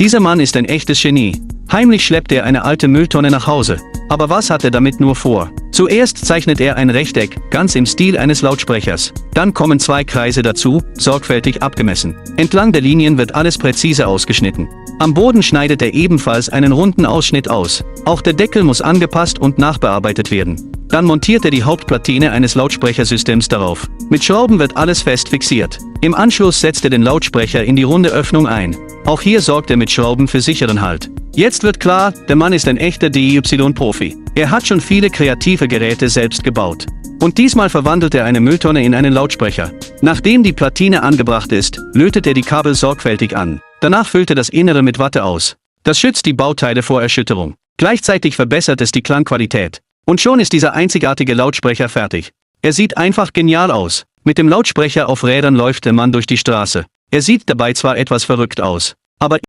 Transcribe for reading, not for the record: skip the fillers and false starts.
Dieser Mann ist ein echtes Genie. Heimlich schleppt er eine alte Mülltonne nach Hause. Aber was hat er damit nur vor? Zuerst zeichnet er ein Rechteck, ganz im Stil eines Lautsprechers. Dann kommen 2 Kreise dazu, sorgfältig abgemessen. Entlang der Linien wird alles präzise ausgeschnitten. Am Boden schneidet er ebenfalls einen runden Ausschnitt aus. Auch der Deckel muss angepasst und nachbearbeitet werden. Dann montiert er die Hauptplatine eines Lautsprechersystems darauf. Mit Schrauben wird alles fest fixiert. Im Anschluss setzt er den Lautsprecher in die runde Öffnung ein. Auch hier sorgt er mit Schrauben für sicheren Halt. Jetzt wird klar, der Mann ist ein echter DIY-Profi. Er hat schon viele kreative Geräte selbst gebaut. Und diesmal verwandelt er eine Mülltonne in einen Lautsprecher. Nachdem die Platine angebracht ist, lötet er die Kabel sorgfältig an. Danach füllt er das Innere mit Watte aus. Das schützt die Bauteile vor Erschütterung. Gleichzeitig verbessert es die Klangqualität. Und schon ist dieser einzigartige Lautsprecher fertig. Er sieht einfach genial aus. Mit dem Lautsprecher auf Rädern läuft der Mann durch die Straße. Er sieht dabei zwar etwas verrückt aus, aber